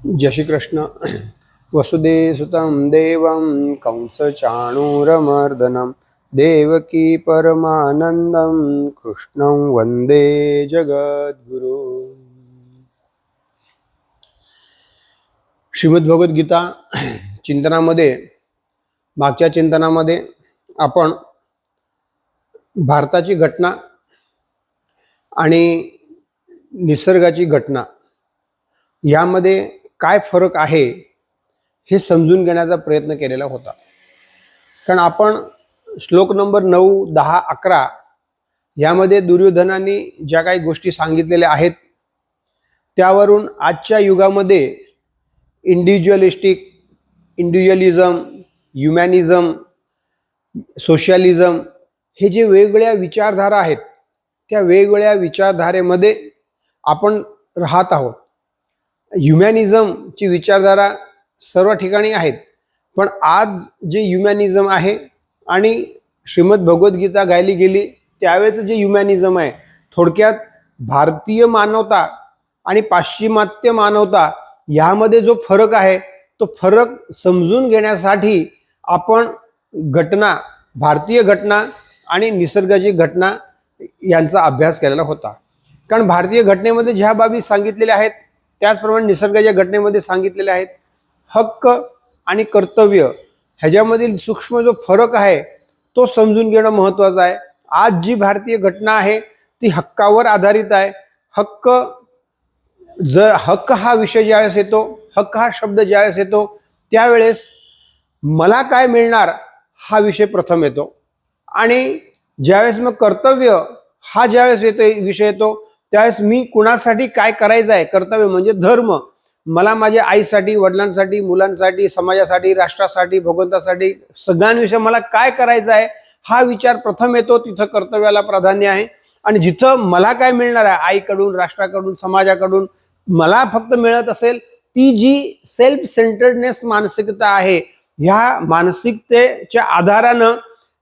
जय श्री कृष्ण। वसुदेवसुतं देवं कंसचाणूरमर्दनं देवकी परमानंदं कृष्णं वंदे जगद्गुरु। श्रीमद्भगवद्गीता चिंतनामध्ये मागच्या चिंतनामध्ये आपण भारताची घटना आणि निसर्गाची घटना यामध्ये काय फरक आहे हे समजून घेण्याचा प्रयत्न केलेला होता। कारण आपण श्लोक नंबर 9, 10, 11 यामध्ये दुर्योधनाने ज्या काही गोष्टी सांगितलेल्या आहेत त्यावरून आजच्या युगामध्ये इंडिव्हिज्युअलिझम, ह्युमॅनिझम, सोशलिझम हे जे वेगवेगळ्या विचारधारा आहेत त्या वेगवेगळ्या विचारधारेमध्ये आपण राहत आहोत। ह्युमॅनिझमची विचारधारा सर्व ठिकाणी आहेत, पण आज जे ह्युमॅनिझम आहे आणि श्रीमद भगवद्गीता गायली गेली त्यावेळेचं जे ह्युमॅनिझम आहे, थोडक्यात भारतीय मानवता आणि पाश्चिमात्य मानवता यामध्ये जो फरक आहे तो फरक समजून घेण्यासाठी आपण घटना, भारतीय घटना आणि निसर्गाची घटना यांचा अभ्यास केलेला होता। कारण भारतीय घटनेमध्ये ज्या बाबी सांगितलेल्या आहेत त्याचप्रमाणे निसर्गाच्या घटनेमध्ये सांगितलेले आहेत। हक्क आणि कर्तव्य ह्याच्यामधील सूक्ष्म जो फरक आहे तो समजून घेणं महत्त्वाचं आहे। आज जी भारतीय घटना आहे ती हक्कावर आधारित आहे। हक्क हा विषय ज्यावेळेस येतो, हक्क हा शब्द ज्यावेळेस येतो त्यावेळेस मला काय मिळणार हा विषय प्रथम येतो, आणि ज्यावेळेस मग कर्तव्य हा ज्यावेळेस विषय येतो त्यावेळेस मी कुणासाठी काय करायचं आहे, कर्तव्य म्हणजे धर्म, मला माझ्या आईसाठी, वडिलांसाठी, मुलांसाठी, समाजासाठी, राष्ट्रासाठी, भगवंतासाठी सगळ्यांविषयी मला काय करायचं आहे हा विचार प्रथम येतो। तिथं कर्तव्याला प्राधान्य आहे। आणि जिथं मला काय मिळणार आहे आईकडून, राष्ट्राकडून, समाजाकडून मला फक्त मिळत असेल ती जी सेल्फ सेंटर्डनेस मानसिकता आहे, ह्या मानसिकतेच्या आधारानं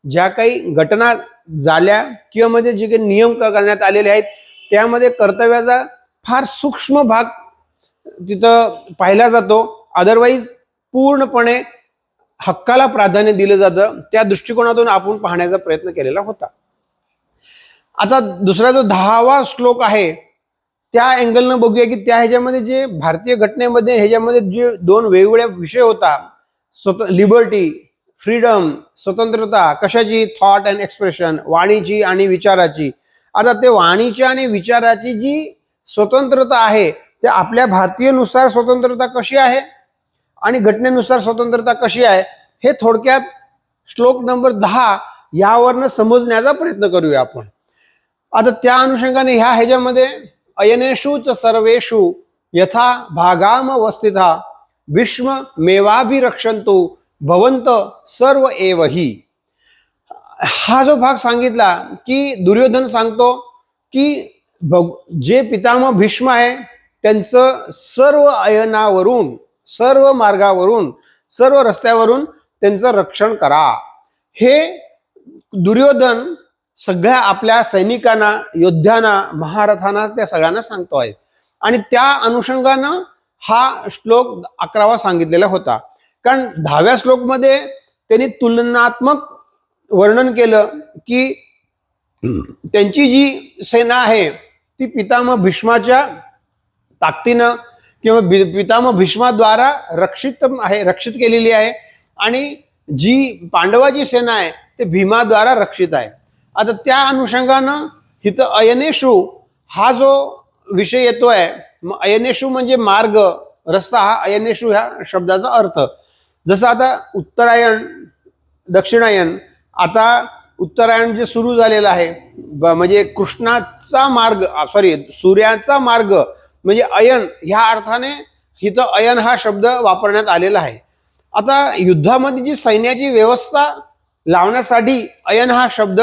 ज्या काही घटना झाल्या किंवा मध्ये जे काही नियम करण्यात आलेले आहेत त्यामध्ये कर्तव्याचा फार सूक्ष्म भाग तिथं पाहिला जातो। अदरवाईज पूर्णपणे हक्काला प्राधान्य दिलं जातं। त्या दृष्टिकोनातून आपण पाहण्याचा प्रयत्न केलेला होता। आता दुसरा जो 10वा श्लोक आहे त्या अँगलनं बघूया की त्या ह्याच्यामध्ये जे भारतीय घटनेमध्ये ह्याच्यामध्ये जे दोन वेगवेगळ्या विषय होता, लिबर्टी, फ्रीडम, स्वतंत्रता, कशाची, थॉट अँड एक्सप्रेशन, वाणीची आणि विचाराची। आता ते वाणीची आणि विचाराची जी स्वतंत्रता आहे ते आपल्या भारतीयनुसार स्वतंत्रता कशी आहे आणि घटनेनुसार स्वतंत्रता कशी आहे हे थोडक्यात श्लोक नंबर 10 यावरनं समजण्याचा प्रयत्न करूया आपण। आता त्या अनुषंगाने ह्याच्यामध्ये अयनेषु च सर्वेषु यथा भागामवस्थिता भीष्म मेवाभिरक्षन्तु भवन्त सर्व एवहि, हा जो भाग सांगितला की दुर्योधन सांगतो की जे पितामह भीष्म आहे त्यांचं सर्व अयनावरून, सर्व मार्गावरून, सर्व रस्त्यावरून त्यांचं रक्षण करा। हे दुर्योधन सगळ्या आपल्या सैनिकांना, योद्ध्यांना, महारथांना त्या सगळ्यांना सांगतो आहे। आणि त्या अनुषंगानं हा श्लोक 11वा सांगितलेला होता। कारण 10व्या श्लोकमध्ये त्यांनी तुलनात्मक वर्णन केलं की त्यांची जी सेना आहे ती पितामह भीष्माच्या ताकदीनं किंवा पितामह भीष्माद्वारा रक्षित केलेली आहे, आणि जी पांडवाची सेना आहे ते भीमाद्वारा रक्षित आहे। आता त्या अनुषंगानं इथं अयनेषु हा जो विषय येतोय, अयनेषु म्हणजे मार्ग, रस्ता, हा अयनेषु ह्या शब्दाचा अर्थ। जसं आता उत्तरायण, दक्षिणायन, आता उत्तरायण जे सुरू झालेलं आहे म्हणजे कृष्णाचा मार्ग, सूर्याचा मार्ग म्हणजे अयन, ह्या अर्थाने इथं अयन हा शब्द वापरण्यात आलेला आहे। आता युद्धामध्ये जी सैन्याची व्यवस्था लावण्यासाठी अयन हा शब्द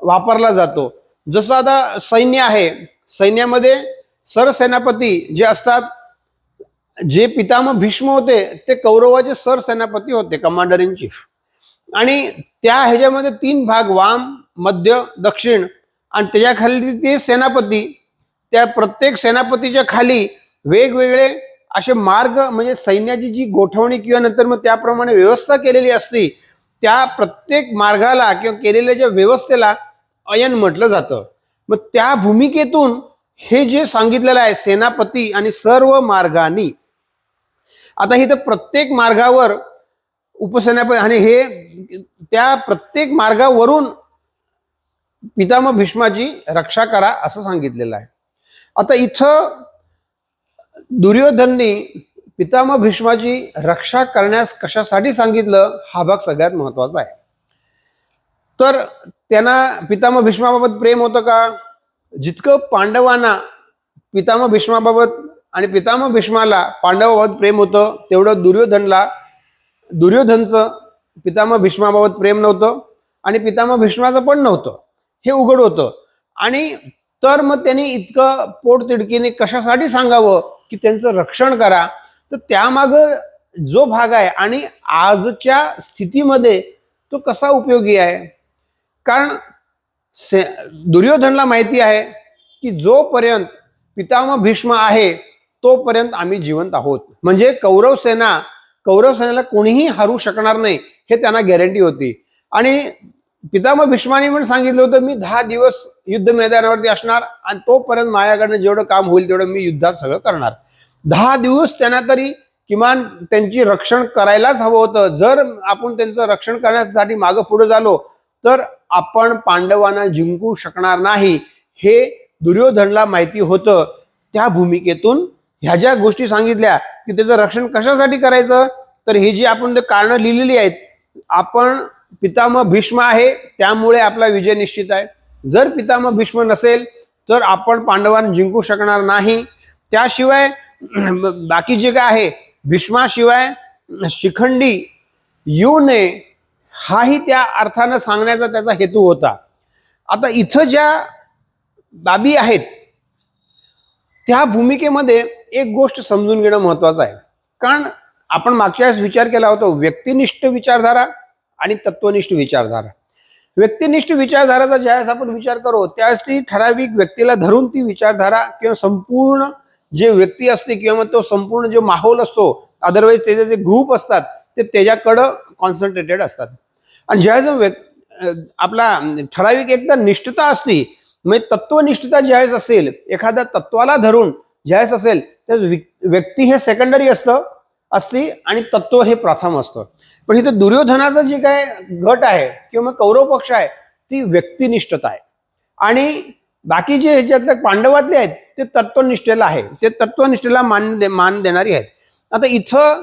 वापरला जातो। जसं आता सैन्य आहे, सैन्यामध्ये सरसेनापती जे असतात, जे पितामह भीष्म होते ते कौरवाचे सरसेनापती होते, कमांडर इन चीफ। आणि त्या ह्याच्यामध्ये 3 भाग, वाम, मध्य, दक्षिण, आणि त्याच्याखाली ते सेनापती, त्या प्रत्येक सेनापतीच्या खाली वेगवेगळे असे मार्ग म्हणजे सैन्याची जी गोठवणी किंवा नंतर मग त्याप्रमाणे व्यवस्था केलेली असती, त्या प्रत्येक मार्गाला किंवा केलेल्या ज्या व्यवस्थेला अयन म्हटलं जातं. मग त्या भूमिकेतून हे जे सांगितलेलं आहे सेनापती आणि सर्व मार्गानी, आता हे तर प्रत्येक मार्गावर उपसेनापती आणि हे त्या प्रत्येक मार्गावरून पितामह भीष्माची रक्षा करा असं सांगितलेलं आहे. आता इथं दुर्योधननी पितामह भीष्माची रक्षा करण्यास कशासाठी सांगितलं हा भाग सगळ्यात महत्वाचा आहे. तर त्यांना पितामह भीष्माबाबत प्रेम होतं का? जितकं पांडवांना पितामह भीष्माबाबत आणि पितामह भीष्माला पांडवाबाबत प्रेम होतं, तेवढं दुर्योधनचं पितामह भीष्माबाबत प्रेम नव्हतं आणि पितामह भीष्माचं पण नव्हतं, हे उघड होतं. आणि तर मग त्यांनी इतकं पोटतिडकीने कशासाठी सांगावं की त्यांचं रक्षण करा? तर त्यामागं जो भाग आहे आणि आजच्या स्थितीमध्ये तो कसा उपयोगी आहे. कारण दुर्योधनला माहिती आहे की जोपर्यंत पितामह भीष्म आहे तोपर्यंत आम्ही जिवंत आहोत. म्हणजे कौरव सेनेला कोणीही हरू शकणार नाही हे त्यांना गॅरंटी होती. आणि पितामह भीष्माने पण सांगितलं होतं मी 10 दिवस युद्ध मैदानावरती असणार आणि तोपर्यंत माझ्याकडनं जेवढं काम होईल तेवढं मी युद्धात सगळं करणार. 10 दिवस त्यांना तरी किमान त्यांची रक्षण करायलाच हवं होतं. जर आपण त्यांचं रक्षण करण्यासाठी मागं पुढे झालो तर आपण पांडवांना जिंकू शकणार नाही हे दुर्योधनला माहिती होतं. त्या भूमिकेतून ह्या ज्या गोष्टी सांगितल्या की त्याचं रक्षण कशासाठी करायचं, तर हे जी आपण कारणं लिहिलेली आहेत, आपण पितामह भीष्म आहे त्यामुळे आपला विजय निश्चित आहे. जर पितामह भीष्म नसेल तर आपण पांडवांना जिंकू शकणार नाही. त्याशिवाय बाकी जे काय आहे भीष्माशिवाय शिखंडी येऊ नये हाही त्या अर्थानं सांगण्याचा त्याचा हेतू होता. आता इथं ज्या बाबी आहेत त्या भूमिकेमध्ये एक गोष्ट समजून घेणं महत्वाचं आहे. कारण आपण मागच्या वेळेस विचार केला होता व्यक्तिनिष्ठ विचारधारा आणि तत्वनिष्ठ विचारधारा. व्यक्तिनिष्ठ विचारधाराचा ज्यावेळेस आपण विचार करू त्यावेळेस ती ठराविक व्यक्तीला धरून ती विचारधारा किंवा संपूर्ण जे व्यक्ती असते किंवा मग तो संपूर्ण जो माहोल असतो, अदरवाईज त्याचे जे ग्रुप असतात ते त्याच्याकडं कॉन्सन्ट्रेटेड असतात. आणि ज्यावेळेस आपला ठराविक एकदा निष्ठता असते, म्हणजे तत्वनिष्ठता ज्यावेळेस असेल, एखाद्या तत्वाला धरून ज्यावेळेस असेल त्यावेळेस व्यक्ती हे सेकंडरी असते आणि तत्व हे प्रथम असतं. पण इथं दुर्योधनाचं जे काय गट आहे किंवा मग कौरव पक्ष आहे ती व्यक्तिनिष्ठता आहे आणि बाकी जे ह्याच्यातले पांडवातले आहेत ते तत्वनिष्ठेला आहे, ते तत्वनिष्ठेला मान देणारी आहेत. आता इथं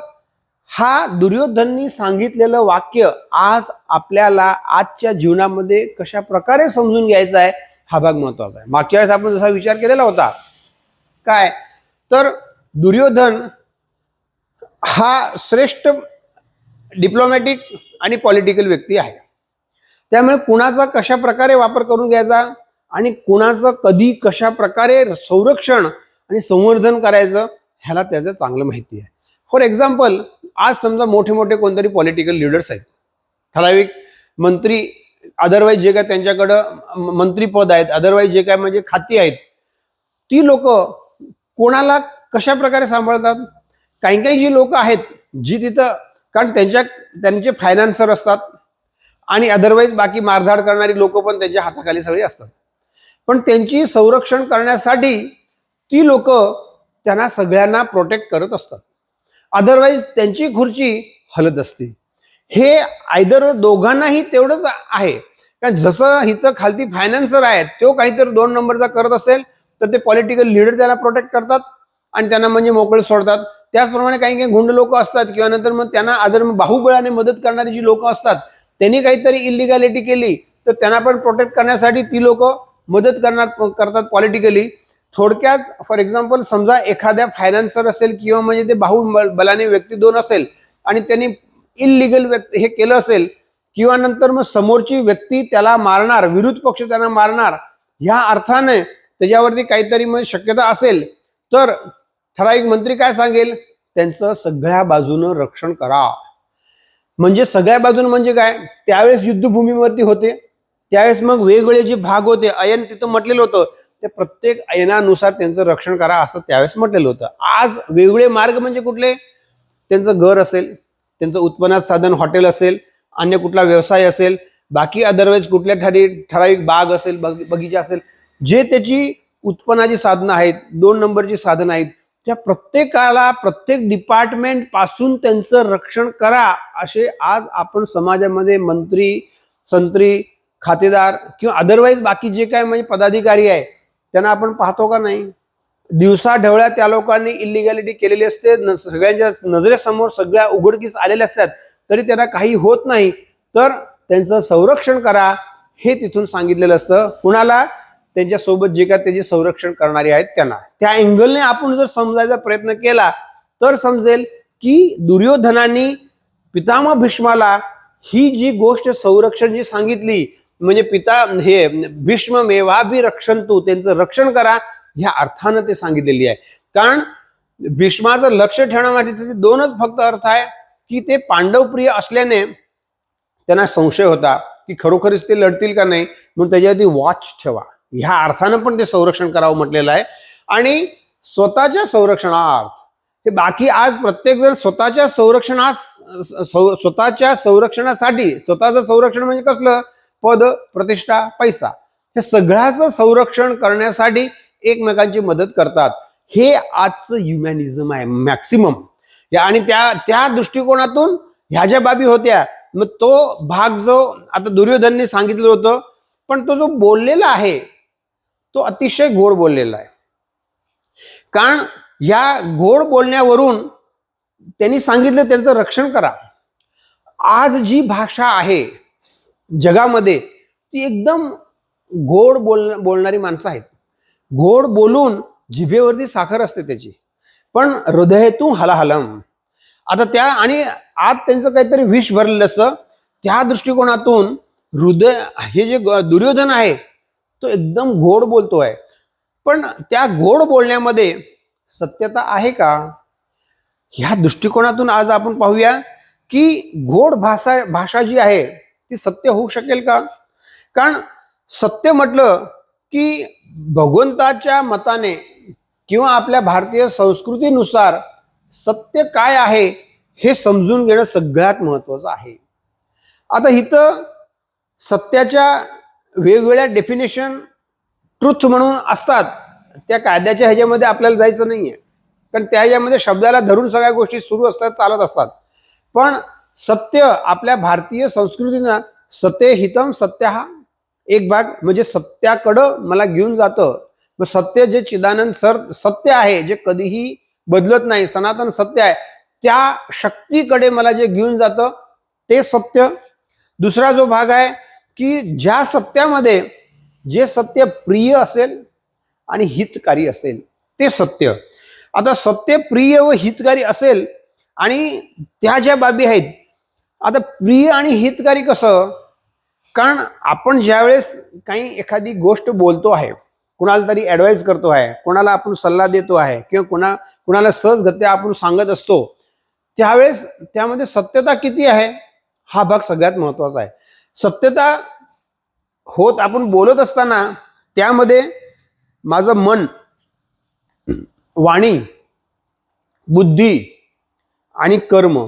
हा दुर्योधननी सांगितलेलं वाक्य आज आपल्याला आजच्या जीवनामध्ये कशा प्रकारे समजून घ्यायचं आहे हा भाग महत्वाचा आहे. मागच्या वेळेस आपण जसा विचार केलेला होता काय, तर दुर्योधन हा श्रेष्ठ डिप्लोमॅटिक आणि पॉलिटिकल व्यक्ती आहे. त्यामुळे कुणाचा कशा प्रकारे वापर करून घ्यायचा आणि कुणाचं कधी कशा प्रकारे संरक्षण आणि संवर्धन करायचं ह्याला त्याचं चांगलं माहिती आहे. फॉर एक्झाम्पल आज समजा मोठे मोठे कोणतरी पॉलिटिकल लिडर्स आहेत, ठराविक मंत्री, अदरवाईज जे काय त्यांच्याकडं मंत्रीपद आहेत, अदरवाईज जे काय म्हणजे खाती आहेत, ती लोक कोणाला कशा प्रकारे सांभाळतात. काही काही जी लोक आहेत जी तिथं, कारण त्यांचे फायनान्सर असतात आणि अदरवाईज बाकी मारधाड करणारी लोक पण त्यांच्या हाताखाली सगळी असतात, पण त्यांची संरक्षण करण्यासाठी ती लोक त्यांना सगळ्यांना प्रोटेक्ट करत असतात. अदरवाईज त्यांची खुर्ची हलत असते. हे आयदर दोघांनाही तेवढंच आहे, कारण जसं इथं खालती फायनान्सर आहेत तो काहीतरी 2 नंबरचा करत असेल तर ते पॉलिटिकल लीडर त्याला प्रोटेक्ट करतात आणि त्यांना म्हणजे मोकळे सोडतात. त्याचप्रमाणे काही काही गुंड लोक असतात किंवा नंतर मग त्यांना अदर बाहुबळाने मदत करणारी जी लोक असतात त्यांनी काहीतरी इलिगॅलिटी केली तर त्यांना पण प्रोटेक्ट करण्यासाठी ती लोक मदत करतात पॉलिटिकली. थोडक्यात फॉर एक्झाम्पल समजा एखाद्या फायनान्सर असेल किंवा म्हणजे ते बाहुबलाने व्यक्ती 2 असेल आणि त्यांनी इलिगल हे केलं असेल किंवा नंतर मग समोरची व्यक्ती त्याला मारणार, विरोध पक्ष त्यांना मारणार, ह्या अर्थाने त्याच्यावरती काहीतरी मग शक्यता असेल तर ठराविक मंत्री काय सांगेल, त्यांचं सगळ्या बाजूनं रक्षण करा. म्हणजे सगळ्या बाजून म्हणजे काय, त्यावेळेस युद्धभूमीवरती होते त्यावेळेस मग वेगवेगळे जे भाग होते, अयन तिथं म्हटलेलं होतं त्या प्रत्येक आयनानुसार त्यांचं रक्षण करा असं त्यावेळेस म्हटलेलं होतं. आज वेगवेगळे मार्ग म्हणजे कुठले? त्यांचं घर असेल, त्यांचं उत्पन्नाचं साधन हॉटेल असेल, अन्य कुठला व्यवसाय असेल, बाकी अदरवाईज कुठल्या ठराविक बाग असेल, बगीचा असेल, जे त्याची उत्पन्नाची साधनं आहेत, 2 नंबरची साधनं आहेत, त्या प्रत्येकाला प्रत्येक डिपार्टमेंट पासून त्यांचं रक्षण करा असे आज आपण समाजामध्ये मंत्री, संत्री, खातेदार किंवा अदरवाईज बाकी जे काय म्हणजे पदाधिकारी आहे त्यांना आपण पाहतो का नाही? दिवसा ढवळ्या त्या लोकांनी इलिगॅलिटी केलेली असते, सगळ्यांच्या नजरेसमोर सगळ्या उघडकीस आलेल्या असतात, तरी त्यांना काही होत नाही. तर त्यांचं संरक्षण करा हे तिथून सांगितलेलं असतं. कुणाला? त्यांच्यासोबत जे काय त्याचे संरक्षण करणारे आहेत त्यांना. त्या अँगलने आपण जर समजायचा प्रयत्न केला तर समजेल की दुर्योधनाने पितामह भीष्माला ही जी गोष्ट संरक्षण जी सांगितली म्हणजे हे भीष्म मेवाभिरक्षन्तु, त्यांचं रक्षण करा ह्या अर्थानं ते सांगितलेली आहे. कारण भीष्माचं लक्ष ठेवण्यासाठी 2च फक्त अर्थ आहे की ते पांडवप्रिय असल्याने त्यांना संशय होता की खरोखरच ते लढतील का नाही, म्हणून त्याच्यावरती वॉच ठेवा ह्या अर्थानं पण ते संरक्षण करावं म्हटलेलं आहे. आणि स्वतःच्या संरक्षणार्थ हे बाकी आज प्रत्येक जण स्वतःच्या संरक्षणासाठी, स्वतःचं संरक्षण म्हणजे कसलं? पद, प्रतिष्ठा, पैसा, हे सगळ्याचं संरक्षण करण्यासाठी एकमेकांची मदत करतात. हे आजचं ह्युमॅनिझम आहे मॅक्सिमम. आणि त्या दृष्टिकोनातून ह्या ज्या बाबी होत्या, मग तो भाग जो आता दुर्योधनने सांगितलं होतं, पण तो जो बोललेला आहे तो अतिशय गोड बोललेला आहे. कारण या गोड बोलण्यावरून त्यांनी सांगितलं त्यांचं रक्षण करा. आज जी भाषा आहे जगामध्ये ती एकदम गोड बोलणारी माणसं आहेत. गोड बोलून जिभेवरती साखर असते त्याची, पण हृदयेतून हलाहलम. आता त्या आणि आज त्यांचं काहीतरी विष भरलेलं असतं. त्या दृष्टिकोनातून हृदय हे जे दुर्योधन आहे तो एकदम गोड बोलतोय, पण त्या गोड बोलण्यामध्ये सत्यता आहे का? ह्या दृष्टिकोनातून आज आपण पाहूया की गोड भाषा जी आहे ती सत्य होऊ शकेल का? कारण सत्य म्हटलं की भगवंताच्या मताने किंवा आपल्या भारतीय संस्कृतीनुसार सत्य काय आहे हे समजून घेणं सगळ्यात महत्वाचं आहे. आता इथं सत्याच्या वेगवेगळ्या डेफिनेशन ट्रुथ म्हणून असतात, त्या कायद्याच्या ह्याच्यामध्ये आपल्याला जायचं नाहीये, कारण त्या ह्याच्यामध्ये शब्दाला धरून सगळ्या गोष्टी सुरू असतात, चालत असतात. पण सत्य आपल्या भारतीय संस्कृतीनं सत्य हितम सत्य हा एक भाग म्हणजे सत्याकडं मला घेऊन जातं. मग सत्य जे चिदानंद सत्य आहे, जे कधीही बदलत नाही, सनातन सत्य आहे, त्या शक्तीकडे मला जे घेऊन जातं ते सत्य. दुसरा जो भाग आहे की ज्या सत्यामध्ये जे सत्य प्रिय असेल आणि हितकारी असेल ते सत्य. आता सत्य प्रिय व हितकारी असेल आणि त्या ज्या बाबी आहेत, आता प्रिय आणि हितकारी कसं? कारण आपण ज्यावेळेस काही एखादी गोष्ट बोलतो आहे, कुणाला तरी ॲडवाईज करतो आहे, कोणाला आपण सल्ला देतो आहे किंवा कुणाला सहजगत्या आपण सांगत असतो, त्यावेळेस त्यामध्ये सत्यता किती आहे हा भाग सगळ्यात महत्वाचा आहे. सत्यता होत आपण बोलत असताना त्यामध्ये माझं मन, वाणी, बुद्धी आणि कर्म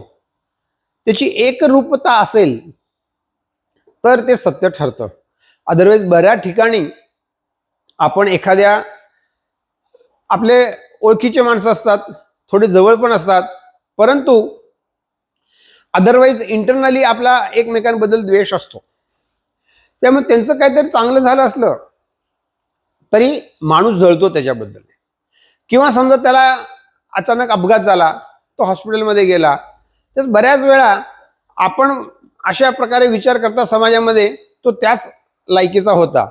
त्याची एकरूपता असेल तर ते सत्य ठरतं. अदरवाईज बऱ्याच ठिकाणी आपण एखाद्या आपले ओळखीचे माणसं असतात, थोडे जवळ पण असतात, परंतु अदरवाईज इंटरनली आपला एकमेकांबद्दल द्वेष असतो. त्यामुळे त्यांचं काहीतरी चांगलं झालं असलं तरी माणूस जळतो त्याच्याबद्दल. किंवा समजा त्याला अचानक अपघात झाला, तो हॉस्पिटलमध्ये गेला, तर बऱ्याच वेळा आपण अशा प्रकारे विचार करता समाजामध्ये तो त्याच लायकीचा होता,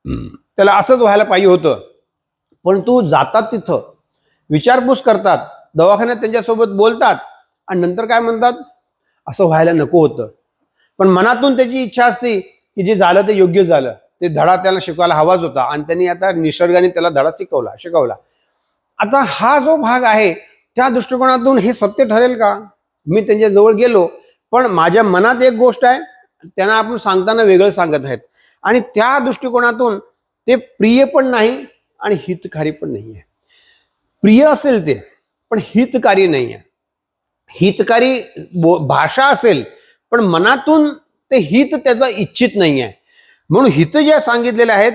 त्याला असंच व्हायला पाहिजे होतं. पण तू जातात तिथं, विचारपूस करतात, दवाखान्यात त्यांच्यासोबत बोलतात आणि नंतर काय म्हणतात, असं व्हायला नको होतं. पण मनातून त्याची इच्छा असते की जे झालं ते योग्य झालं, ते धडा त्याला शिकवायला हवाच होता आणि त्यांनी आता निसर्गाने त्याला धडा शिकवला. आता हा जो भाग आहे त्या दृष्टिकोनातून हे सत्य ठरेल का? मी त्यांच्या जवळ गेलो पण माझ्या मनात एक गोष्ट आहे, त्यांना आपण सांगताना वेगळं सांगत आहेत, आणि त्या दृष्टिकोनातून ते प्रिय पण नाही आणि हितकारी पण नाही आहे. प्रिय असेल ते, पण हितकारी नाही आहे. हितकारी भाषा असेल, पण मनातून ते हित त्याचा इच्छित नाही आहे. म्हणून हित जे सांगितलेले आहेत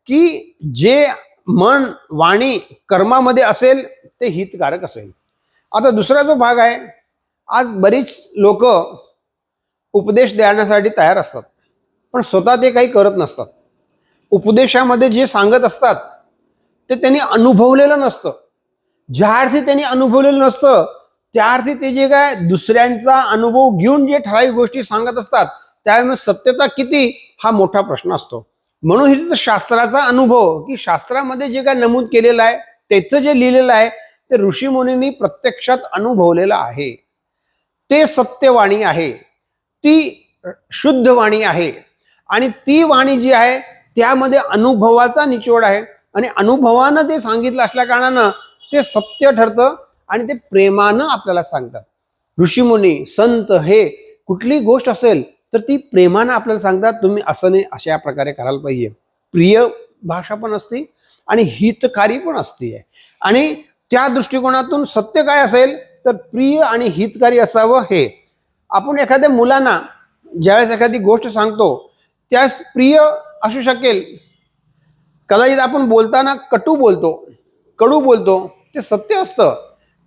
की जे मन वाणी कर्मामध्ये असेल ते हितकारक असेल. आता दुसरा जो भाग आहे, आज बरीच लोक उपदेश देण्यासाठी तयार असतात, पण स्वतः ते काही करत नसतात. उपदेशामध्ये जे सांगत असतात ते त्यांनी अनुभवलेलं नसतं. ज्या अर्थी त्यांनी अनुभवलेलं नसतं त्या अर्थी ते जे काय दुसऱ्यांचा अनुभव घेऊन जे ठराविक गोष्टी सांगत असतात त्यामुळे सत्यता किती हा मोठा प्रश्न असतो. म्हणून हे शास्त्राचा अनुभव की शास्त्रामध्ये जे काय नमूद केलेलं आहे त्याचं जे लिहिलेलं आहे ते ऋषीमुनींनी प्रत्यक्षात अनुभवलेलं आहे. ते सत्यवाणी आहे, ती शुद्ध वाणी आहे आणि ती वाणी जी आहे त्यामध्ये अनुभवाचा निचोड आहे आणि अनुभवानं ते सांगितलं असल्या कारणानं ते सत्य ठरतं आणि ते प्रेमानं आपल्याला सांगतात. ऋषीमुनी संत हे कुठली गोष्ट असेल तर ती प्रेमानं आपल्याला सांगतात, तुम्ही असं नाही अशा प्रकारे करायला पाहिजे. प्रिय भाषा पण असते आणि हितकारी पण असते. आणि त्या दृष्टिकोनातून सत्य काय असेल तर प्रिय आणि हितकारी असावं. हे आपण एखाद्या मुलांना ज्यावेळेस एखादी गोष्ट सांगतो त्यास प्रिय असू शकेल, कदाचित आपण बोलताना कडू बोलतो ते सत्य असतं,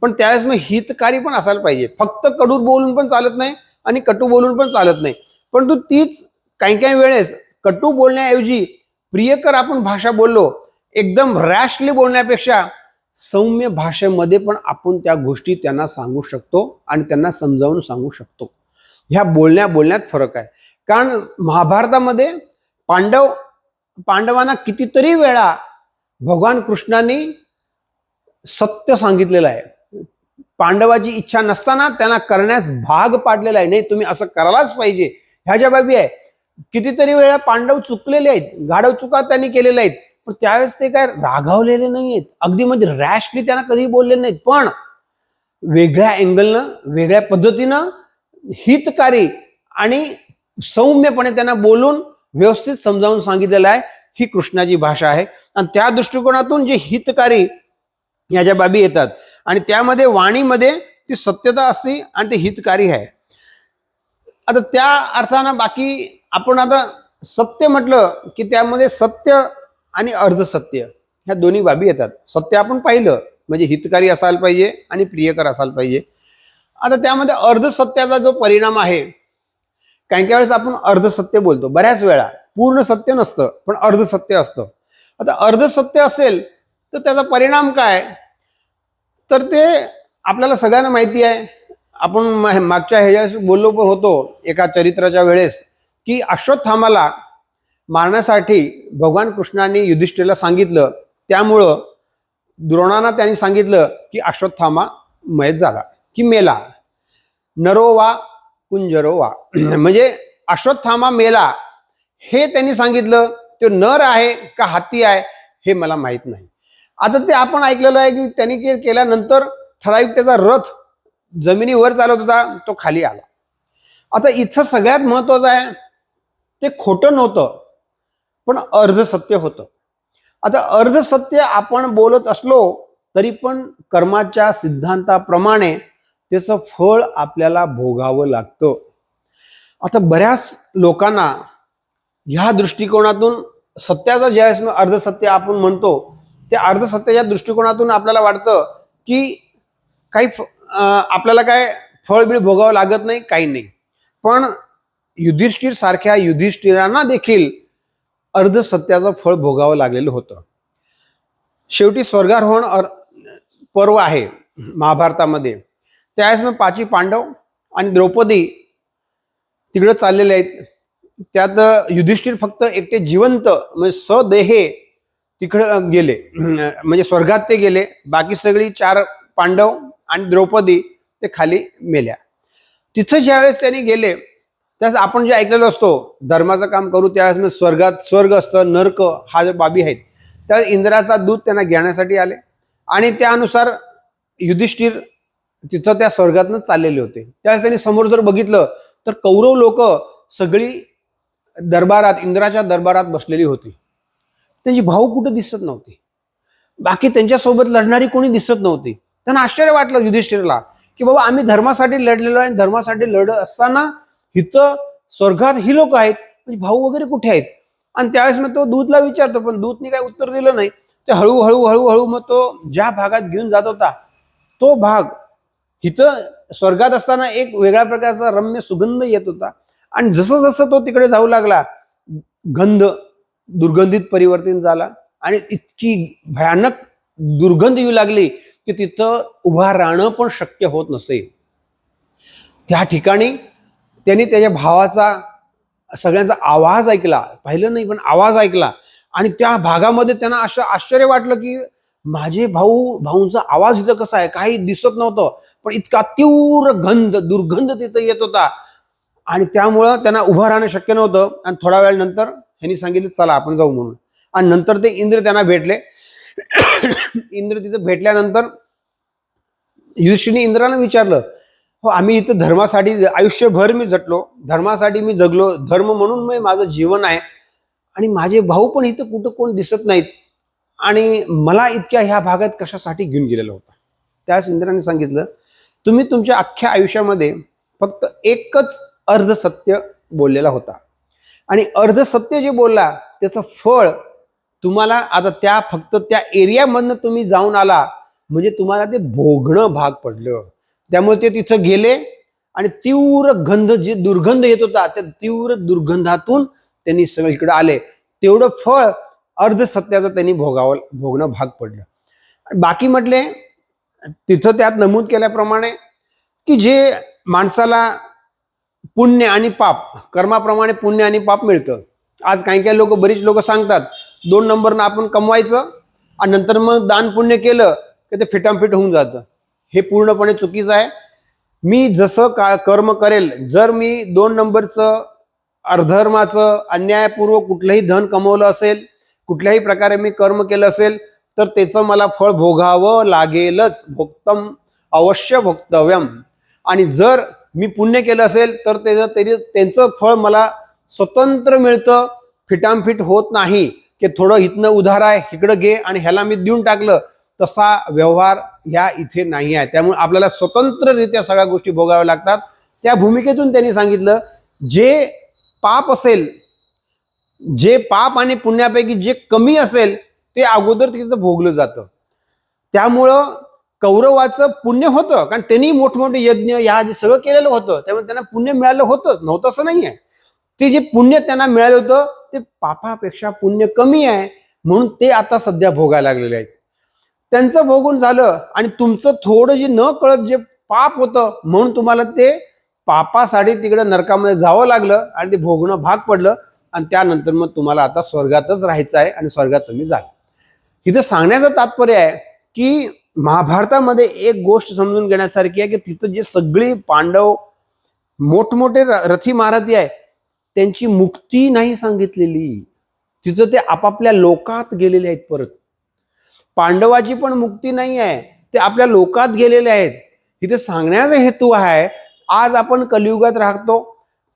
पण त्यावेळेस मग हितकारी पण असायला पाहिजे. फक्त कडू बोलून पण चालत नाही आणि कटू बोलून पण चालत नाही. परंतु तीच काही वेळेस कटू बोलण्याऐवजी प्रियकर आपण भाषा बोललो, एकदम रॅशली बोलण्यापेक्षा सौम्य भाषेमध्ये पण आपण त्या गोष्टी त्यांना सांगू शकतो आणि त्यांना समजावून सांगू शकतो. ह्या बोलण्यात फरक आहे. कारण महाभारतामध्ये पांडवांना कितीतरी वेळा भगवान कृष्णांनी सत्य सांगितलेलं आहे. पांडवाची इच्छा नसताना त्यांना करण्यास भाग पाडलेला आहे. नाही तुम्ही असं करायलाच पाहिजे, ह्या ज्या बाबी आहे. कितीतरी वेळा पांडव चुकलेले आहेत, गाढव चुका त्यांनी केलेल्या आहेत, पण त्यावेळेस ते काय रागावलेले नाही आहेत. अगदी म्हणजे रॅशली त्यांना कधी बोलले नाहीत, पण वेगळ्या अँगलनं वेगळ्या पद्धतीनं हितकारी आणि सौम्यपणे त्यांना बोलून व्यवस्थित समजावून सांगितलेलं आहे. ही कृष्णाची भाषा आहे आणि त्या दृष्टिकोनातून जे हितकारी ह्या ज्या बाबी येतात आणि त्यामध्ये वाणीमध्ये ती सत्यता असते आणि ते हितकारी आहे. आता त्या अर्थानं बाकी आपण आता सत्य म्हटलं की त्यामध्ये सत्य आणि अर्धसत्य ह्या दोन्ही बाबी येतात. सत्य आपण पाहिलं म्हणजे हितकारी असायला पाहिजे आणि प्रियकर असायला पाहिजे. आता त्यामध्ये अर्धसत्याचा जो परिणाम आहे, काही वेळेस आपण अर्धसत्य बोलतो, बऱ्याच वेळा पूर्ण सत्य नसतं पण अर्धसत्य असतं. आता अर्धसत्य असेल तर त्याचा परिणाम काय, तर ते आपल्याला सगळ्यांना माहिती आहे. आपण मागच्या ह्याच्यास बोललो पण होतो एका चरित्राच्या वेळेस की अश्वत्थामाला मारण्यासाठी भगवान कृष्णाने युधिष्ठिरला सांगितलं. त्यामुळं द्रोणांना त्यांनी सांगितलं की अश्वत्थामा मयत झाला की मेला, नरो वा कुंजरो वा, म्हणजे अश्वत्थामा मेला हे त्यांनी सांगितलं. तो नर आहे का हत्ती आहे हे मला माहित नाही. आता ते आपण ऐकलेलं आहे की त्यांनी केल्यानंतर ठराविक त्याचा रथ जमिनीवर चालत होता, तो खाली आला. आता इथं सगळ्यात महत्वाचं आहे ते खोटं नव्हतं पण अर्धसत्य होतं. आता अर्धसत्य आपण बोलत असलो तरी पण कर्माच्या सिद्धांताप्रमाणे त्याचं फळ आपल्याला भोगावं लागतं. आता बऱ्याच लोकांना ह्या दृष्टिकोनातून सत्याचा ज्यावेळेस अर्धसत्य आपण म्हणतो त्या अर्धसत्याच्या दृष्टिकोनातून आपल्याला वाटतं की काही आपल्याला काय फळबिळ भोगावं लागत नाही, काही नाही. पण युधिष्ठिर सारख्या युधिष्ठिरांना देखील अर्धसत्याचं फळ भोगावं लागलेलं होतं. शेवटी स्वर्गारोहण पर्व आहे महाभारतामध्ये. त्यावेळेस मग 5 पांडव आणि द्रौपदी तिकडे चाललेले आहेत. त्यात युधिष्ठिर फक्त एकटे जिवंत म्हणजे सदेहे तिकडे गेले, म्हणजे स्वर्गात ते गेले. बाकी सगळी 4 पांडव आणि द्रौपदी ते खाली मेल्या. तिथं ज्यावेळेस त्यांनी गेले त्यावेळेस आपण जे ऐकलेलो असतो धर्माचं काम करू त्यावेळेस स्वर्गात स्वर्ग असतं, नरक हा ज्या बाबी आहेत, त्या इंद्राचा दूत त्यांना घेण्यासाठी आले आणि त्यानुसार युधिष्ठिर तिथं त्या स्वर्गातनं चाललेले होते. त्यावेळेस त्यांनी समोर जर बघितलं तर कौरव लोक सगळी दरबारात इंद्राच्या दरबारात बसलेली होती. त्यांची भाऊ कुठं दिसत नव्हते, बाकी त्यांच्यासोबत लढणारी कोणी दिसत नव्हती. त्यांना आश्चर्य वाटलं युधिष्ठिरला की बाबा आम्ही धर्मासाठी लढलेलो आहे, धर्मासाठी लढत असताना इथं स्वर्गात ही लोक आहेत, म्हणजे भाऊ वगैरे कुठे आहेत. आणि त्यावेळेस मग तो दूतला विचारतो, पण दूतने काही उत्तर दिलं नाही. ते हळूहळू हळूहळू मग तो ज्या भागात घेऊन जात होता तो भाग, इथं स्वर्गात असताना एक वेगळ्या प्रकारचा रम्य सुगंध येत होता. आणि जसं जसं तो तिकडे जाऊ लागला गंध दुर्गंधीत परिवर्तन झाला आणि इतकी भयानक दुर्गंध येऊ लागली की तिथं उभा राहणं पण शक्य होत नसे. त्या ठिकाणी त्यांनी त्याच्या भावाचा सगळ्यांचा आवाज ऐकला, पाहिलं नाही पण आवाज ऐकला. आणि त्या भागामध्ये त्यांना असं आश्चर्य वाटलं की माझे भाऊंचा आवाज इथं कसा आहे, काही दिसत नव्हतं, पण इतका तीव्र दुर्गंध तिथं येत होता. आणि त्यामुळं त्यांना उभं राहणं शक्य नव्हतं. आणि थोड्या वेळानंतर ह्यांनी सांगितलं चला आपण जाऊ म्हणून. आणि नंतर ते इंद्र त्यांना भेटले. इंद्र तिथं भेटल्यानंतर युधिष्ठिरने इंद्राला विचारलं, हो आम्ही इथं धर्मासाठी आयुष्यभर मी झटलो, धर्मासाठी मी जगलो, धर्म म्हणून मी माझं जीवन आहे, आणि माझे भाऊ पण इथं कुठं कोण दिसत नाहीत, आणि मला इतक्या ह्या भागात कशासाठी घेऊन गेलेला होता. त्याच इंद्राने सांगितलं तुम्ही तुमच्या अख्ख्या आयुष्यामध्ये फक्त एकच अर्धसत्य बोललेला होता, आणि अर्धसत्य जे बोलला त्याचं फळ तुम्हाला आता फक्त त्या एरियामधनं तुम्ही जाऊन आला म्हणजे तुम्हाला ते भोगणं भाग पडलं. त्यामुळे ते तिथं गेले आणि तीव्र जी दुर्गंध येत होता त्या तीव्र दुर्गंधातून त्यांनी सगळीकडे आले. तेवढं फळ अर्धसत्याचं त्यांनी भोगणं भाग पडलं. बाकी म्हटले तिथं त्यात नमूद केल्याप्रमाणे की जे माणसाला पुण्य आणि पाप, कर्माप्रमाणे पुण्य आणि पाप मिळतं. आज काही लोक, बरीच लोक सांगतात 2 नंबरनं आपण कमवायचं आणि नंतर मग दान पुण्य केलं की ते फिटामफिट होऊन जातं. हे पूर्णपणे चुकीचं आहे. मी जसं कर्म करेल, जर मी 2 नंबरचं अधर्माचं अन्यायपूर्वक कुठलंही धन कमवलं असेल, कुठल्याही प्रकारे मी कर्म केलं असेल तर त्याचं मला फळ भोगावं लागेलच. भोक्तम अवश्य भोक्तव्यम. आणि जर मी पुण्य केलं असेल तर त्यांचं फळ मला स्वतंत्र मिळतं, फिटामफिट होत नाही की थोडं इथनं उधार आहे इकडं घे आणि ह्याला मी देऊन टाकलं. तसा व्यवहार ह्या इथे नाही आहे. त्यामुळे आपल्याला स्वतंत्ररित्या सगळ्या गोष्टी भोगाव्या लागतात. त्या भूमिकेतून त्यांनी सांगितलं जे पाप असेल, जे पाप आणि पुण्यापैकी जे कमी असेल ते अगोदर तिथं भोगलं जातं. त्यामुळं कौरवाचं पुण्य होतं कारण त्यांनी मोठमोठे यज्ञ या सगळं केलेलं होतं, त्यामुळे त्यांना पुण्य मिळालं होतंच, नव्हतं असं नाही आहे. ते जे पुण्य त्यांना मिळालं होतं ते पापापेक्षा पुण्य कमी आहे, म्हणून ते आता सध्या भोगायला लागलेले आहेत. त्यांचं भोगून झालं आणि तुमचं थोडं जे न कळत जे पाप होतं म्हणून तुम्हाला ते पापासाठी तिकडे नरकामध्ये जावं लागलं आणि ते भोगणं भाग पडलं. आणि त्यानंतर मग तुम्हाला आता स्वर्गातच राहायचं आहे आणि स्वर्गात तुम्ही जाल. इथं सांगण्याचं तात्पर्य आहे की महाभारतामध्ये एक गोष्ट समजून घेण्यासारखी आहे की तिथं जे सगळी पांडव मोठमोठे रथी महारथी आहे त्यांची मुक्ती नाही सांगितलेली. तिथं ते आपापल्या लोकात गेलेले आहेत. परत पांडवाची पण मुक्ती नाही आहे, ते आपल्या लोकात गेलेले आहेत. इथे सांगण्याचा हेतू आहे आज आपण कलियुगात राहतो,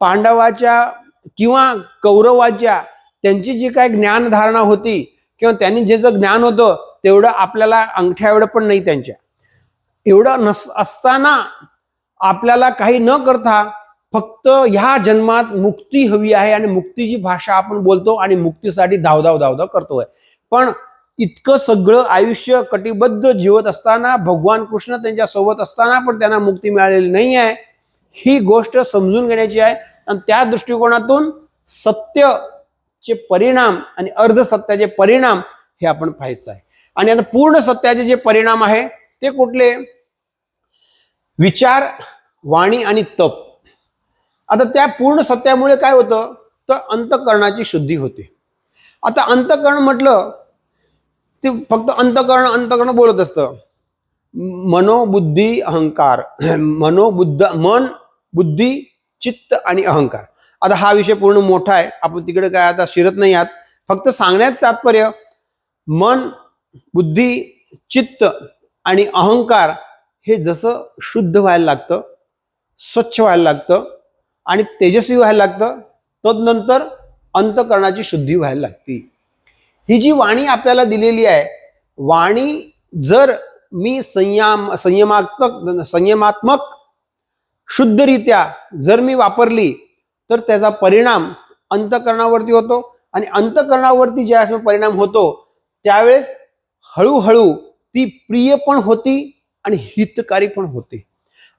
पांडवाच्या किंवा कौरवाच्या त्यांची जी काय ज्ञानधारणा होती किंवा त्यांनी जे ज्ञान होतं तेवढं आपल्याला अंगठ्या एवढं पण नाही त्यांच्या. एवढं असताना आपल्याला काही न करता फक्त ह्या जन्मात मुक्ती हवी आहे आणि मुक्तीची भाषा आपण बोलतो आणि मुक्तीसाठी धावधाव करतोय. पण इतकं सगळं आयुष्य कटिबद्ध जीवत असताना भगवान कृष्ण त्यांच्या सोबत असताना पण त्यांना मुक्ती मिळालेली नाही आहे. ही गोष्ट समजून घेण्याची आहे आणि त्या दृष्टिकोनातून सत्यचे परिणाम आणि अर्धसत्याचे परिणाम हे आपण पाहायचं आहे. आणि आता पूर्ण सत्याचे जे परिणाम आहे ते कुठले? विचार, वाणी आणि तप. आता त्या पूर्ण सत्यामुळे काय होतं तर अंतःकरणाची शुद्धी होते. आता अंतःकरण म्हटलं ते फक्त अंतःकरण बोलत असतं. मनोबुद्धी अहंकार, मन बुद्धी चित्त आणि अहंकार. आता हा विषय पूर्ण मोठा आहे, आपण तिकडे काय आता शिरत नाही आहात. फक्त सांगण्याचं तात्पर्य मन बुद्धी चित्त आणि अहंकार हे जसं शुद्ध व्हायला लागतं, स्वच्छ व्हायला लागतं आणि तेजस्वी व्हायला लागतं, तदनंतर अंतःकरणाची शुद्धी व्हायला लागते. ही जी वाणी आपल्याला दिलेली आहे, वाणी जर मी संयमात्मक शुद्धरित्या जर मी वापरली तर त्याचा परिणाम अंतःकरणावरती होतो, आणि अंतःकरणावरती ज्यावेळेस परिणाम होतो त्यावेळेस हळूहळू ती प्रिय पण होती आणि हितकारी पण होते.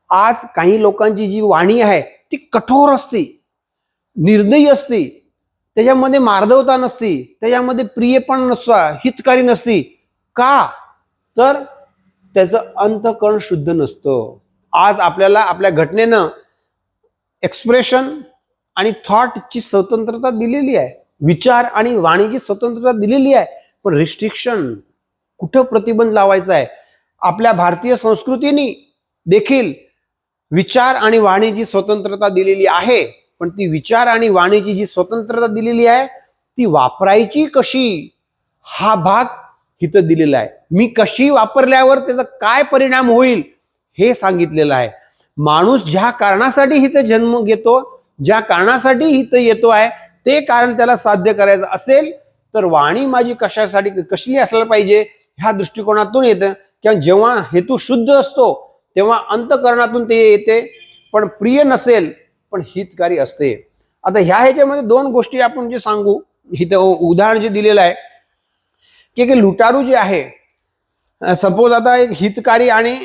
आज काही लोकांची जी वाणी आहे ती कठोर असते, निर्दयी असते, त्याच्यामध्ये मार्दवता नसती, त्याच्यामध्ये प्रियपण नसता, हितकारी नसती. का? तर त्याचं अंतःकरण शुद्ध नसतं. आज आपल्याला आपल्या घटनेनं एक्सप्रेशन आणि थॉटची स्वतंत्रता दिलेली आहे, विचार आणि वाणीची स्वतंत्रता दिलेली आहे, पण रिस्ट्रिक्शन, कुठं प्रतिबंध लावायचा आहे? आपल्या भारतीय संस्कृतीने देखील विचार आणि वाणीची स्वतंत्रता दिलेली आहे, पण ती विचार आणि वाणीची जी स्वतंत्रता दिलेली आहे ती वापरायची कशी हा भाग इथं दिलेला आहे. मी कशी वापरल्यावर त्याचा काय परिणाम होईल हे सांगितलेलं आहे. माणूस ज्या कारणासाठी इथं जन्म घेतो, ज्या कारणासाठी इथं येतो आहे, ते कारण त्याला साध्य करायचं असेल तर वाणी माझी कशासाठी कशी असायला पाहिजे ह्या दृष्टिकोनातून येतं. किंवा जेव्हा हेतू शुद्ध असतो तेव्हा अंतःकरणातून ते येते, पण प्रिय नसेल पण हितकारी असते. आता ह्याच्यामध्ये दोन गोष्टी आपण जे सांगू, इथं उदाहरण जे दिलेलं आहे की लुटारू जे आहे, सपोज आता एक हितकारी आणि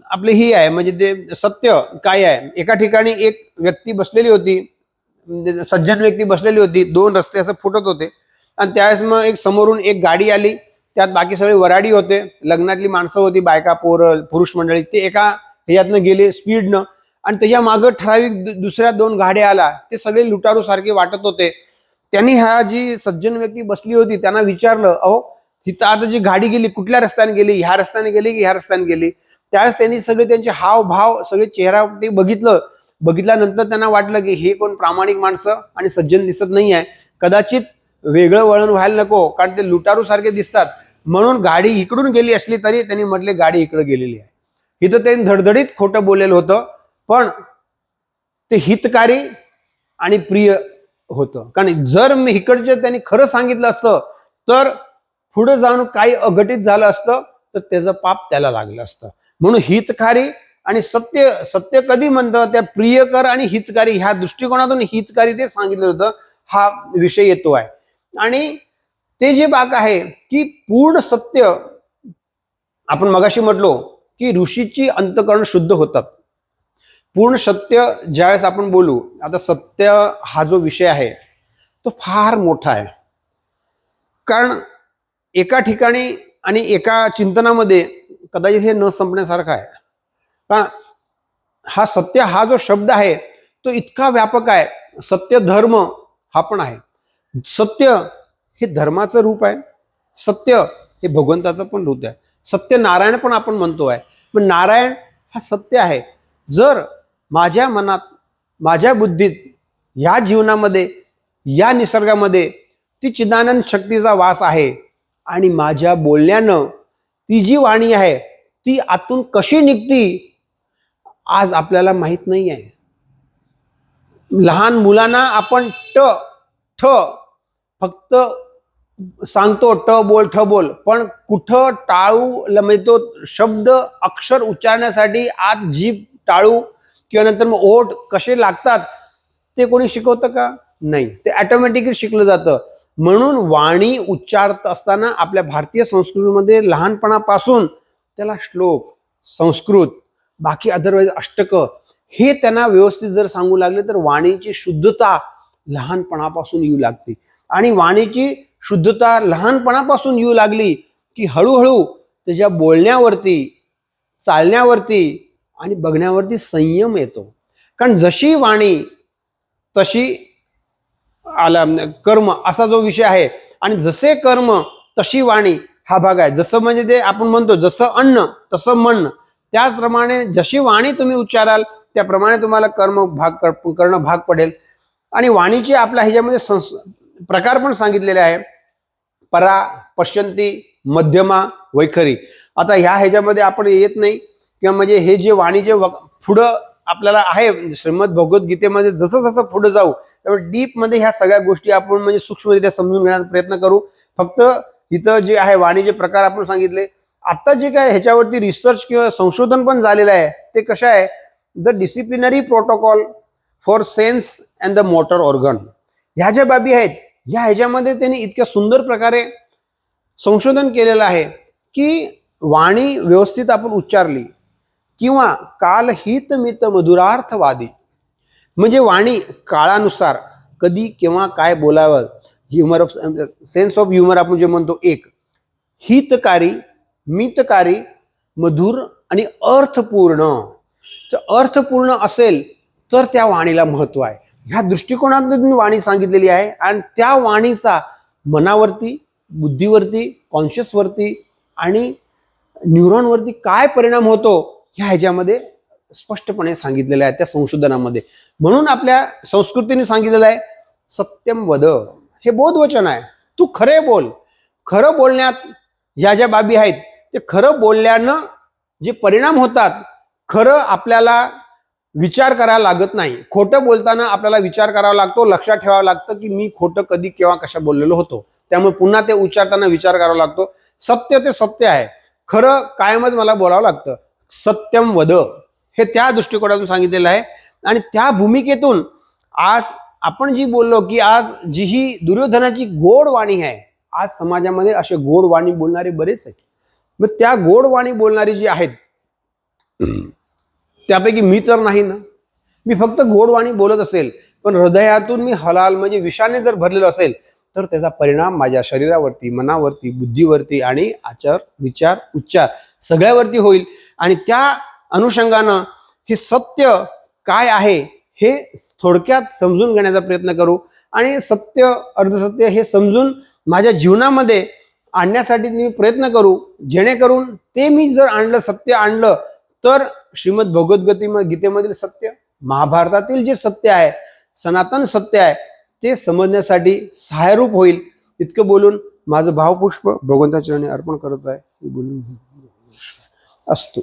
आपली ही आहे, म्हणजे ते सत्य काय आहे. एका ठिकाणी एक व्यक्ती बसलेली होती, सज्जन व्यक्ती बसलेली होती, दोन रस्ते असं फुटत होते, आणि त्यावेळेस मग एक समोरून एक गाडी आली, त्यात बाकी सगळे वराडी होते, लग्नातली माणसं होती, बायका पोरं पुरुष मंडळी, ते एका ह्याच्यातनं गेले स्पीडनं, आणि त्याच्या मागं ठराविक दुसऱ्या दोन गाड्या आला, ते सगळे लुटारू सारखे वाटत होते. त्यांनी ह्या जी सज्जन व्यक्ती बसली होती त्यांना विचारलं, अहो तिथं आता जी गाडी गेली कुठल्या रस्त्याने गेली, ह्या रस्त्याने गेली की ह्या रस्त्याने गेली? त्यावेळेस त्यांनी सगळे त्यांचे हावभाव सगळे चेहरा बघितल्यानंतर त्यांना वाटलं की हे कोण प्रामाणिक माणसं आणि सज्जन दिसत नाही आहे, कदाचित वेगळं वळण व्हायला नको, कारण ते लुटारू सारखे दिसतात, म्हणून गाडी इकडून गेली असली तरी त्यांनी म्हटले गाडी इकडे गेलेली आहे. इथं त्यांनी धडधडीत खोटं बोललेलं होतं, पण ते हितकारी आणि प्रिय होतं. कारण जर मी इकडचे त्यांनी खरं सांगितलं असतं तर पुढे जाऊन काही अघटित झालं असतं तर त्याचं पाप त्याला लागलं असतं. म्हणून हितकारी आणि सत्य कधी म्हणतं, त्या प्रियकर आणि हितकारी ह्या दृष्टिकोनातून हितकारी ते सांगितलं होतं, हा विषय येतो आहे. आणि ते जे भाग आहे की पूर्ण सत्य, आपण मगाशी म्हटलो की ऋषीची अंतःकरण शुद्ध होतात. पूर्ण सत्य ज्यावेळेस आपण बोलू, आता सत्य हा जो विषय आहे तो फार मोठा आहे, कारण एका ठिकाणी आणि एका चिंतनामध्ये कदाचित हे न संपण्यासारखं आहे. कारण हा सत्य हा जो शब्द आहे तो इतका व्यापक आहे. सत्य धर्म हा पण आहे. सत्य हे धर्माचं रूप आहे, सत्य हे भगवंताचं पण रूप आहे. सत्य नारायण पण आपण म्हणतो आहे, पण नारायण हा सत्य आहे. जर माझ्या मनात, माझ्या बुद्धीत, या जीवनामध्ये, या निसर्गामध्ये ती चिदानंद शक्तीचा वास आहे, आणि माझ्या बोलण्यानं ती जी वाणी आहे ती आतून कशी निघती आज आपल्याला माहित नाही आहे. लहान मुलांना आपण ठ फक्त सांगतो, ट बोल, पण कुठं टाळू, म्हणजे तो शब्द अक्षर उच्चारण्यासाठी आत जीभ टाळू किंवा नंतर मग ओठ कसे लागतात ते कोणी शिकवतं का? नाही, ते ऑटोमॅटिकली शिकलं जातं. म्हणून वाणी उच्चारत असताना आपल्या भारतीय संस्कृतीमध्ये लहानपणापासून त्याला श्लोक, संस्कृत, बाकी अदरवाईज अष्टक हे त्यांना व्यवस्थित जर सांगू लागले तर वाणीची शुद्धता लहानपणापासून येऊ लागते. आणि वाणीची शुद्धता लहानपणापासून येऊ लागली की हळूहळू त्याच्या बोलण्यावरती, चालण्यावरती आणि बघण्यावरती संयम येतो. कारण जशी वाणी तशी आला कर्म असा जो विषय आहे, आणि जसे कर्म तशी वाणी हा भाग आहे. जसं म्हणजे ते आपण म्हणतो जसं अन्न तसं मन, त्याप्रमाणे जशी वाणी तुम्ही उच्चाराल त्याप्रमाणे तुम्हाला कर्म करणं भाग पडेल. आणि वाणीचे आपल्या ह्याच्यामध्ये प्रकार पण सांगितलेले आहे, परा, पश्यंती, मध्यमा, वैखरी. आता ह्याच्यामध्ये आपण येत नाही, किंवा म्हणजे हे जे वाणीचे पुढं आपल्याला आहे श्रीमद भगवद्गीतेमध्ये, जसं जसं पुढे जाऊ त्यामुळे डीप मध्ये ह्या सगळ्या गोष्टी आपण म्हणजे सूक्ष्मरित्या समजून घेण्याचा प्रयत्न करू. फक्त इथं जे आहे वाणीचे प्रकार आपण सांगितले. आता जे काय ह्याच्यावरती रिसर्च किंवा संशोधन पण झालेलं आहे ते कसं आहे, the disciplinary protocol for sense and the motor organ, ह्या ज्या बाबी आहेत ह्याच्यामध्ये त्यांनी इतक्या सुंदर प्रकारे संशोधन केलेलं आहे की वाणी व्यवस्थित आपण उच्चारली किंवा कालहित मित मधुरार्थवादी, म्हणजे वाणी काळानुसार कधी केव्हा काय बोलावं, humour of sense of humour आपण जे म्हणतो, एक हितकारी, मितकारी, मधुर आणि अर्थपूर्ण. तर अर्थपूर्ण असेल तर त्या वाणीला महत्व आहे. ह्या दृष्टिकोनातून वाणी सांगितलेली आहे आणि त्या वाणीचा मनावरती, बुद्धीवरती, कॉन्शियसवरती आणि न्यूरॉनवरती काय परिणाम होतो ह्याच्यामध्ये स्पष्टपणे सांगितलेलं आहे त्या संशोधनामध्ये. म्हणून आपल्या संस्कृतीने सांगितलेलं आहे सत्यम वद, हे बोधवचन आहे. तू खरे बोल. खरं बोलण्यात ह्या ज्या बाबी आहेत ते खरं बोलल्यानं जे परिणाम होतात, खरं आपल्याला विचार करायला लागत नाही. खोटं बोलताना आपल्याला विचार करावा लागतो, लक्षात ठेवावं लागतं की मी खोटं कधी केव्हा कशा बोललेलो होतो, त्यामुळे पुन्हा ते उच्चारताना विचार करावा लागतो. सत्य ते सत्य आहे, खरं कायमच मला बोलावं लागतं. सत्यम वद हे त्या दृष्टिकोनातून सांगितलेलं आहे. आणि त्या भूमिकेतून आज आपण जी बोललो की आज जी ही दुर्योधनाची गोड वाणी आहे, आज समाजामध्ये असे गोड वाणी बोलणारे बरेच आहेत. मग त्या गोड वाणी बोलणारी जी आहेत त्यापैकी मी तर नाही ना. मी फक्त गोड वाणी बोलत असेल पण हृदयातून मी हलाल म्हणजे विषाने जर भरलेलो असेल तर त्याचा परिणाम माझ्या शरीरावरती, मनावरती, बुद्धीवरती आणि आचार, विचार, उच्चार सगळ्यावरती होईल. आणि त्या अनुषंगानं हे सत्य काय आहे हे थोडक्यात समजून घेण्याचा प्रयत्न करू आणि सत्य अर्धसत्य हे समजून माझ्या जीवनामध्ये आणण्यासाठी मी प्रयत्न करू, जेणेकरून ते मी जर आणलं, सत्य आणलं, तर श्रीमद गीतेमधील सत्य, महाभारतातील जे सत्य आहे, सनातन सत्य आहे, ते समजण्यासाठी सहाय्यरूप होईल. इतकं बोलून माझं भावपुष्प भगवंताच्या चरणी अर्पण करत आहे. बोलून असतो.